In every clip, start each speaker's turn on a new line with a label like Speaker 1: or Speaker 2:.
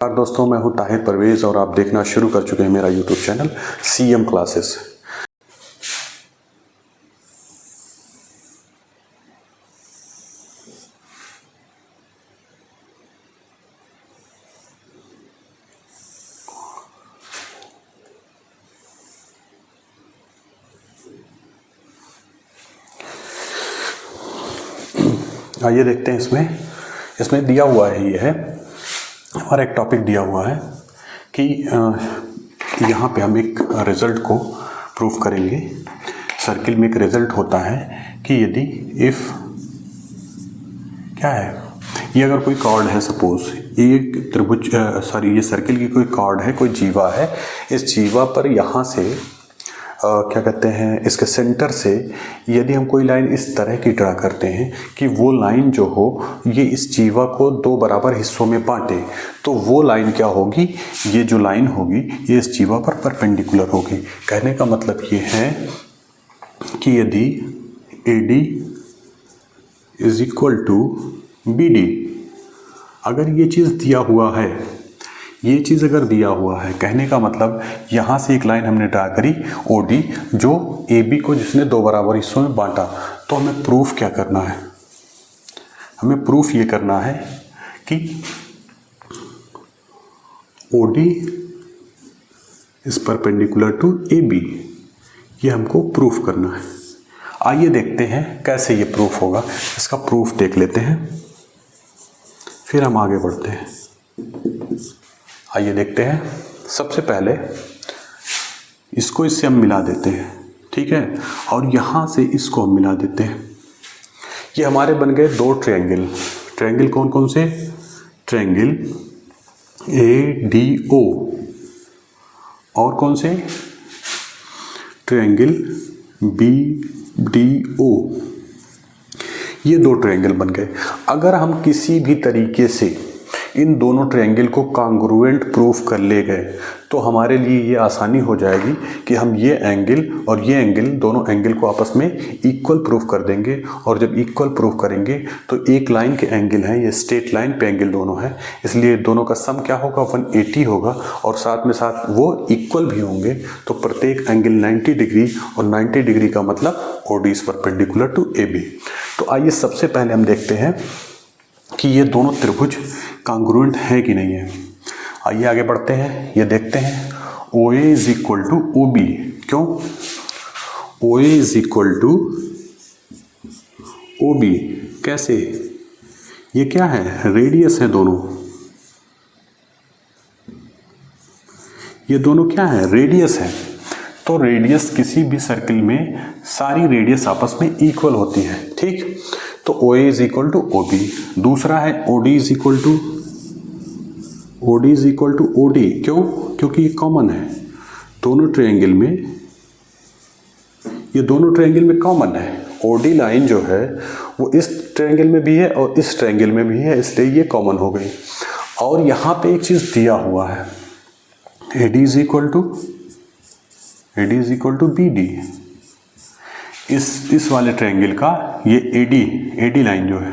Speaker 1: नमस्कार दोस्तों, मैं हूं ताहिर परवेज और आप देखना शुरू कर चुके हैं मेरा यूट्यूब चैनल सीएम क्लासेस। आइए देखते हैं इसमें दिया हुआ है। ये है हमारा एक टॉपिक दिया हुआ है कि यहाँ पे हम एक रिज़ल्ट को प्रूफ करेंगे। सर्किल में एक रिज़ल्ट होता है कि यदि इफ़ क्या है, ये अगर कोई कॉर्ड है, सपोज ये त्रिभुज ये सर्किल की कोई कॉर्ड है, कोई जीवा है। इस जीवा पर यहाँ से क्या कहते हैं, इसके सेंटर से यदि हम कोई लाइन इस तरह की ड्रा करते हैं कि वो लाइन जो हो ये इस जीवा को दो बराबर हिस्सों में बांटे, तो वो लाइन क्या होगी, ये जो लाइन होगी ये इस जीवा पर परपेंडिकुलर होगी। कहने का मतलब ये है कि यदि AD is equal to BD, अगर ये चीज़ दिया हुआ है, ये चीज़ अगर दिया हुआ है, कहने का मतलब यहाँ से एक लाइन हमने ड्रा करी OD जो AB को जिसने दो बराबर हिस्सों में बांटा। तो हमें प्रूफ क्या करना है, हमें प्रूफ ये करना है कि OD is perpendicular to AB, ये हमको प्रूफ करना है। आइए देखते हैं कैसे ये प्रूफ होगा। इसका प्रूफ देख लेते हैं, फिर हम आगे बढ़ते हैं। आइए देखते हैं। सबसे पहले इसको इससे हम मिला देते हैं, ठीक है, और यहाँ से इसको हम मिला देते हैं। ये हमारे बन गए दो ट्रायंगल। ट्रायंगल कौन कौन से? ट्रायंगल ADO और कौन से? Triangle BDO। ये दो ट्रायंगल बन गए। अगर हम किसी भी तरीके से इन दोनों ट्रायंगल को कॉन्ग्रुएंट प्रूफ कर ले गए तो हमारे लिए ये आसानी हो जाएगी कि हम ये एंगल और ये एंगल, दोनों एंगल को आपस में इक्वल प्रूफ कर देंगे। और जब इक्वल प्रूफ करेंगे तो एक लाइन के एंगल हैं, ये स्ट्रेट लाइन पे एंगल दोनों हैं, इसलिए दोनों का सम क्या होगा, 180 होगा। और साथ में साथ वो इक्वल भी होंगे, तो प्रत्येक एंगल 90 डिग्री, और 90 डिग्री का मतलब OD is perpendicular to AB। तो आइए सबसे पहले हम देखते हैं कि ये दोनों त्रिभुज कॉन्ग्रुएंट है कि नहीं है। आइए आगे बढ़ते हैं, ये देखते हैं। OA is equal to OB। क्यों? OA is equal to OB कैसे? ये क्या है? रेडियस है दोनों। ये दोनों क्या है? रेडियस है। तो रेडियस किसी भी सर्किल में सारी रेडियस आपस में इक्वल होती है, ठीक। तो OA is equal to OB। दूसरा है OD is equal to OD। क्यों? क्योंकि ये कॉमन है दोनों ट्रायंगल में, ये दोनों ट्रायंगल में कॉमन है। OD लाइन जो है वो इस ट्रायंगल में भी है और इस ट्रायंगल में भी है, इसलिए ये कॉमन हो गई। और यहाँ पे एक चीज़ दिया हुआ है, AD is equal to BD। इस वाले ट्रायंगल का ये AD लाइन जो है,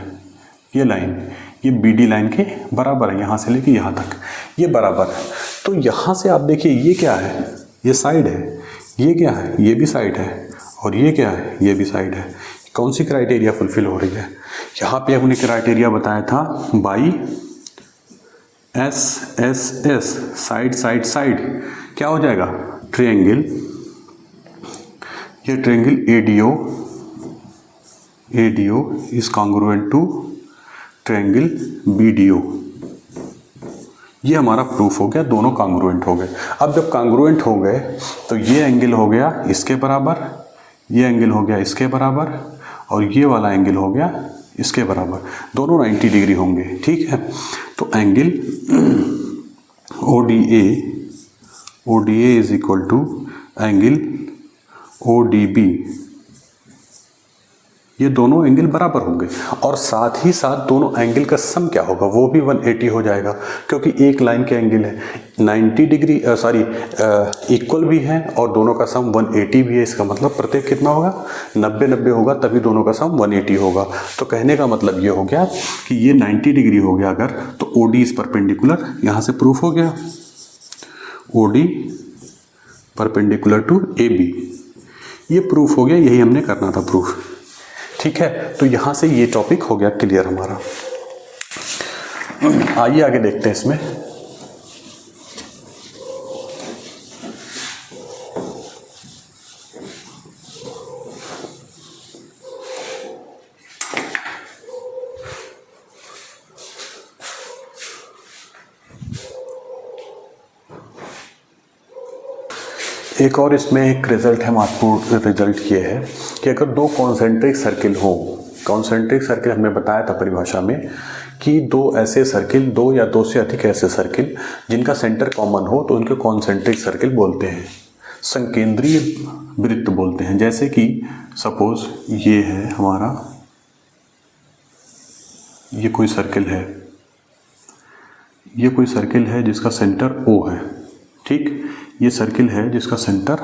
Speaker 1: ये लाइन ये BD लाइन के बराबर है, यहाँ से लेके यहाँ तक ये बराबर है। तो यहाँ से आप देखिए ये क्या है, ये साइड है, ये क्या है, ये भी साइड है, और ये क्या है, ये भी साइड है। कौन सी क्राइटेरिया फुलफिल हो रही है? यहाँ पे हमने क्राइटेरिया बताया था by SSS, side side side. क्या हो जाएगा? ट्रायंगल, ये triangle ADO is congruent to triangle BDO। ये हमारा प्रूफ हो गया, दोनों कॉन्ग्रुएंट हो गए। अब जब कॉन्ग्रुएंट हो गए तो ये एंगल हो गया इसके बराबर, ये एंगल हो गया इसके बराबर, और ये वाला एंगल हो गया इसके बराबर, दोनों 90 डिग्री होंगे, ठीक है। तो angle ODA is equal to angle ODB। ये दोनों एंगल बराबर होंगे और साथ ही साथ दोनों एंगल का सम क्या होगा, वो भी 180 हो जाएगा, क्योंकि एक लाइन के एंगल है 90 डिग्री इक्वल भी है और दोनों का सम 180 भी है। इसका मतलब प्रत्येक कितना होगा, 90-90 होगा, तभी दोनों का सम 180 होगा। तो कहने का मतलब ये हो गया कि ये 90 डिग्री हो गया अगर, तो OD इज परपेंडिकुलर, यहाँ से प्रूफ हो गया OD परपेंडिकुलर टू AB, ये प्रूफ हो गया, यही हमने करना था प्रूफ। ठीक है, तो यहां से ये टॉपिक हो गया क्लियर हमारा। आइए आगे देखते हैं इसमें। एक और इसमें एक रिजल्ट है, महत्वपूर्ण रिजल्ट ये है कि अगर दो कॉन्सेंट्रिक सर्किल हो, कॉन्सेंट्रिक सर्किल हमने बताया था परिभाषा में कि दो ऐसे सर्किल, दो या दो से अधिक ऐसे सर्किल जिनका सेंटर कॉमन हो तो उनके कॉन्सेंट्रिक सर्किल बोलते हैं, संकेंद्रीय वृत्त बोलते हैं। जैसे कि सपोज ये है हमारा, ये कोई सर्किल है, ये कोई सर्किल है जिसका सेंटर O है, ठीक, ये सर्किल है जिसका सेंटर,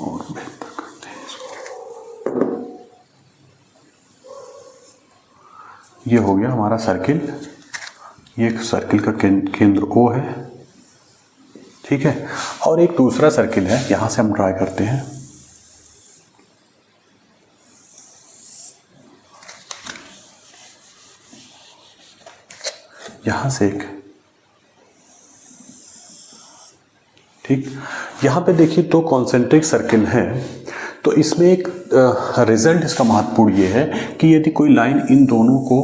Speaker 1: और बेहतर करते हैं इसको, ये हो गया हमारा सर्किल, ये सर्किल का केंद्र O है, ठीक है। और एक दूसरा सर्किल है, यहां से हम ट्राई करते हैं, यहां से एक, ठीक, यहां पे देखिए दो कॉन्सेंट्रिक सर्किल हैं, तो इसमें एक रिजल्ट इसका महत्वपूर्ण ये है कि यदि कोई लाइन इन दोनों को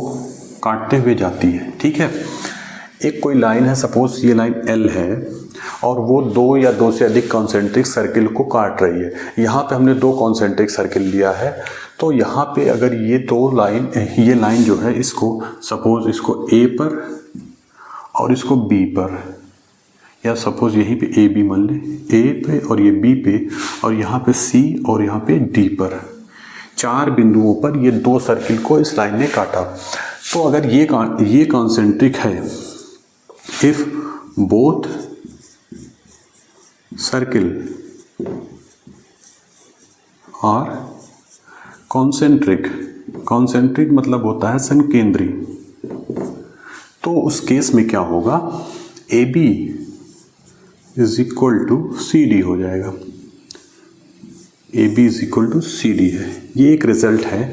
Speaker 1: काटते हुए जाती है, ठीक है, एक कोई लाइन है, सपोज ये लाइन L है और वो दो या दो से अधिक कॉन्सेंट्रिक सर्किल को काट रही है। यहाँ पे हमने दो कॉन्सेंट्रिक सर्किल लिया है, तो यहाँ पे अगर ये दो लाइन, ये लाइन जो है इसको सपोज इसको A पर और इसको B पर, या सपोज यहीं पे AB मान ले, A पे और ये B पे और यहाँ पे C और यहाँ पे D पर, चार बिंदुओं पर ये दो सर्किल को इस लाइन ने काटा। तो अगर ये कॉन्सेंट्रिक है, if both circle are concentric, concentric मतलब होता है संकेंद्री, तो उस केस में क्या होगा, AB is equal to CD हो जाएगा, AB is equal to CD है। ये एक रिजल्ट है,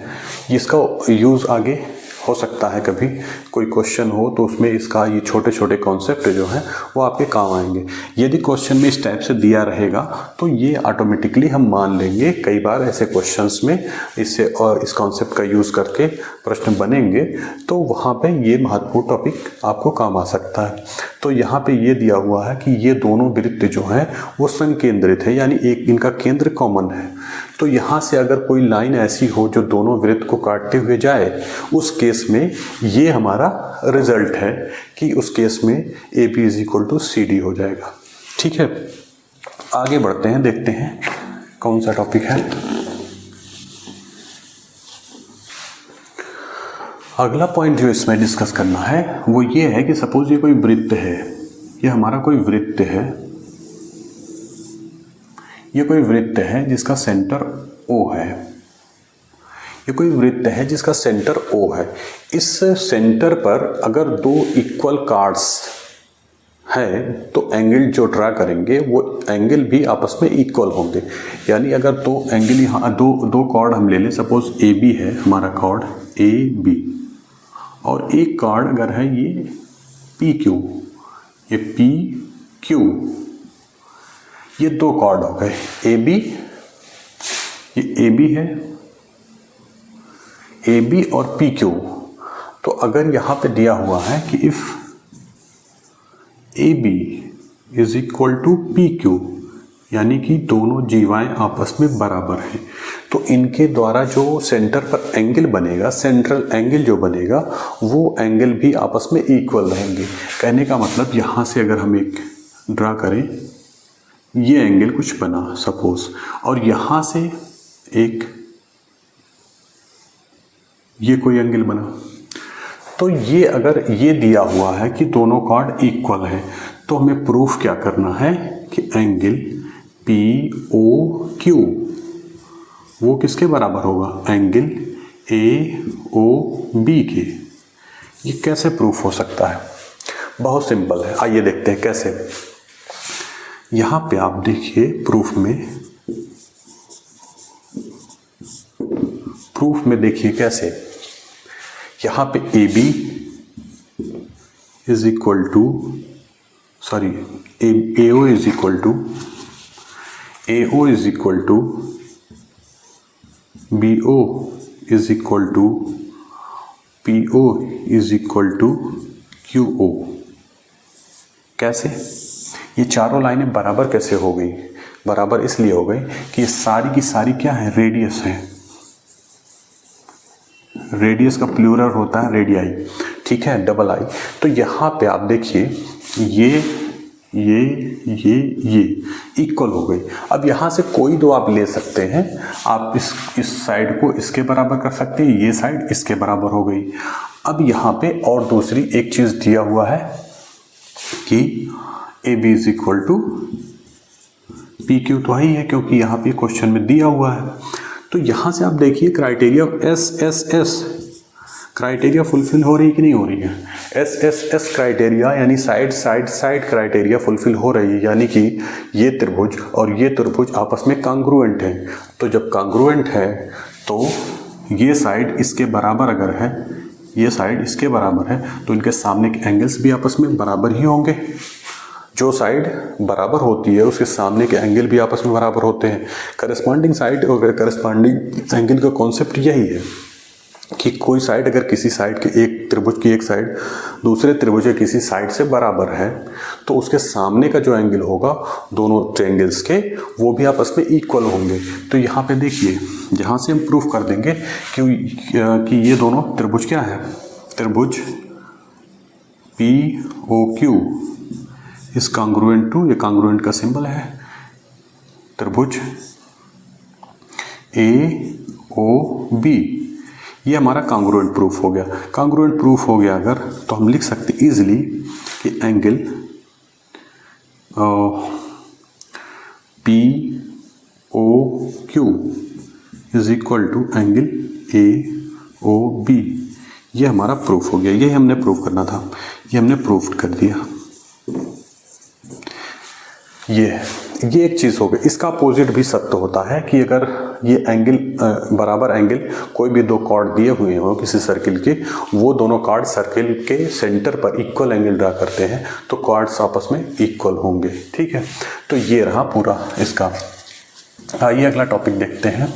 Speaker 1: जिसका यूज़ आगे हो सकता है, कभी कोई क्वेश्चन हो तो उसमें इसका ये छोटे छोटे कॉन्सेप्ट जो हैं वो आपके काम आएंगे। यदि क्वेश्चन में इस टाइप से दिया रहेगा तो ये ऑटोमेटिकली हम मान लेंगे, कई बार ऐसे क्वेश्चंस में इससे और इस कॉन्सेप्ट का यूज़ करके प्रश्न बनेंगे, तो वहाँ पे ये महत्वपूर्ण टॉपिक आपको काम आ सकता है। तो यहाँ पे ये दिया हुआ है कि ये दोनों वृत्त जो हैं वो संकेंद्रित है, यानी एक इनका केंद्र कॉमन है। तो यहाँ से अगर कोई लाइन ऐसी हो जो दोनों वृत्त को काटते हुए जाए, उस केस में ये हमारा रिजल्ट है कि उस केस में AB is equal to CD हो जाएगा। ठीक है, आगे बढ़ते हैं, देखते हैं कौन सा टॉपिक है। अगला पॉइंट जो इसमें डिस्कस करना है वो ये है कि सपोज ये कोई वृत्त है, ये हमारा कोई वृत्त है, ये कोई वृत्त है जिसका सेंटर O है, ये कोई वृत्त है जिसका सेंटर O है। इस सेंटर पर अगर दो इक्वल कार्ड्स हैं तो एंगल जो ड्रा करेंगे वो एंगल भी आपस में इक्वल होंगे। यानी अगर दो एंगल यहाँ दो कॉर्ड हम ले लें, सपोज AB है हमारा कॉर्ड AB, और एक कॉर्ड अगर है ये PQ, ये PQ, ये दो कॉर्ड हो गए AB, ये AB है, AB और PQ। तो अगर यहाँ पे दिया हुआ है कि if AB is equal to PQ, यानी कि दोनों जीवाएं आपस में बराबर हैं, तो इनके द्वारा जो सेंटर पर एंगल बनेगा, सेंट्रल एंगल जो बनेगा, वो एंगल भी आपस में इक्वल रहेंगे। कहने का मतलब यहाँ से अगर हम एक ड्रा करें, ये एंगल कुछ बना सपोज, और यहाँ से एक ये कोई एंगल बना। तो ये अगर ये दिया हुआ है कि दोनों कार्ड इक्वल हैं, तो हमें प्रूफ क्या करना है कि एंगल पी ओ क्यू वो किसके बराबर होगा, एंगल ए ओ बी के। ये कैसे प्रूफ हो सकता है? बहुत सिंपल है, आइए देखते हैं कैसे। यहां पे आप देखिए प्रूफ में देखिए कैसे। यहां पे A B is equal to A O is equal to B O is equal to P O is equal to Q O. कैसे? ये चारों लाइनें बराबर कैसे हो गई? बराबर इसलिए हो गई कि ये सारी की सारी क्या है, रेडियस है। रेडियस का प्लूरल होता है रेडियाई, ठीक है, डबल आई। तो यहाँ पे आप देखिए ये इक्वल हो गई। अब यहाँ से कोई दो आप ले सकते हैं, आप इस साइड को इसके बराबर कर सकते हैं, ये साइड इसके बराबर हो गई। अब यहाँ पे और दूसरी एक चीज़ दिया हुआ है कि A B is equal to P Q, तो ही है क्योंकि यहाँ पे क्वेश्चन में दिया हुआ है। तो यहाँ से आप देखिए क्राइटेरिया एस क्राइटेरिया फुलफिल हो रही कि नहीं हो रही है। एस क्राइटेरिया यानी साइड क्राइटेरिया फुलफिल हो रही है, यानी कि ये त्रिभुज और ये त्रिभुज आपस में कांग्रुएंट है। तो जब कांग्रुएंट है तो ये साइड इसके बराबर अगर है, ये साइड इसके बराबर है, तो इनके सामने के एंगल्स भी आपस में बराबर ही होंगे। जो साइड बराबर होती है उसके सामने के एंगल भी आपस में बराबर होते हैं। करस्पॉन्डिंग साइड और करस्पॉन्डिंग एंगल का कॉन्सेप्ट यही है कि कोई साइड अगर किसी साइड के एक त्रिभुज की एक साइड दूसरे त्रिभुज के किसी साइड से बराबर है, तो उसके सामने का जो एंगल होगा दोनों ट्रायंगल्स के, वो भी आपस में इक्वल होंगे। तो यहाँ पे देखिए, जहाँ से हम प्रूफ कर देंगे कि ये दोनों त्रिभुज क्या है, त्रिभुज पी ओ क्यू इस कांग्रुएंट टू, ये कांग्रुएंट का सिंबल है, त्रिभुज ए ओ बी, ये हमारा कांग्रुएंट प्रूफ हो गया। कांग्रुएंट प्रूफ हो गया अगर, तो हम लिख सकते इजीली कि angle P O Q is equal to angle A O B. ये हमारा प्रूफ हो गया। ये हमने प्रूफ करना था, ये हमने प्रूफ कर दिया। ये एक चीज़ हो गई। इसका अपोजिट भी सत्य होता है कि अगर ये एंगल बराबर एंगल कोई भी दो कॉर्ड दिए हुए हो किसी सर्किल के, वो दोनों कॉर्ड सर्किल के सेंटर पर इक्वल एंगल ड्रा करते हैं, तो कॉर्ड्स आपस में इक्वल होंगे, ठीक है। तो ये रहा पूरा इसका। आइए अगला टॉपिक देखते हैं।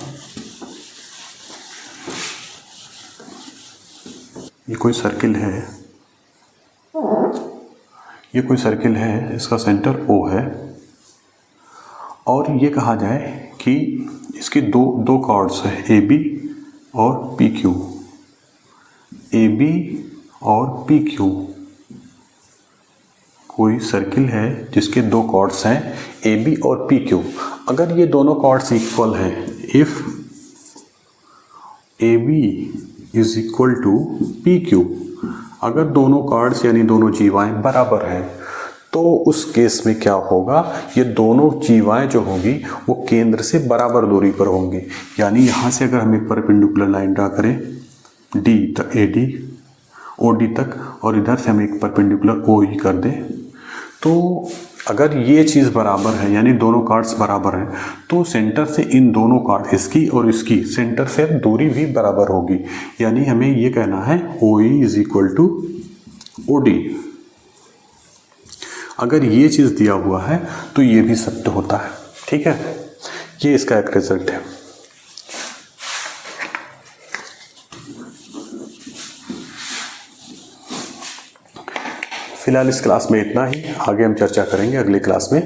Speaker 1: ये कोई सर्किल है, इसका सेंटर O है, और ये कहा जाए कि इसके दो कॉर्ड्स हैं ए बी और पी क्यू, ए बी और पी क्यू। कोई सर्किल है जिसके दो कॉर्ड्स हैं ए बी और पी क्यू। अगर ये दोनों कॉर्ड्स इक्वल हैं, if A B is equal to P Q, अगर दोनों कॉर्ड्स यानी दोनों जीवाएं बराबर हैं, तो उस केस में क्या होगा, ये दोनों जीवाएं जो होंगी वो केंद्र से बराबर दूरी पर होंगी। यानी यहाँ से अगर हम एक परपेंडिकुलर लाइन ड्रा करें डी तक, ए डी ओ डी तक, और इधर से हम एक परपेंडिकुलर ओ ई कर दें, तो अगर ये चीज़ बराबर है यानी दोनों कार्ड्स बराबर हैं, तो सेंटर से इन दोनों कार्ड, इसकी और इसकी सेंटर से दूरी भी बराबर होगी। यानी हमें ये कहना है O E is equal to O D. अगर ये चीज़ दिया हुआ है तो ये भी सत्य होता है, ठीक है। ये इसका एक रिजल्ट है। फिलहाल इस क्लास में इतना ही, आगे हम चर्चा करेंगे अगले क्लास में।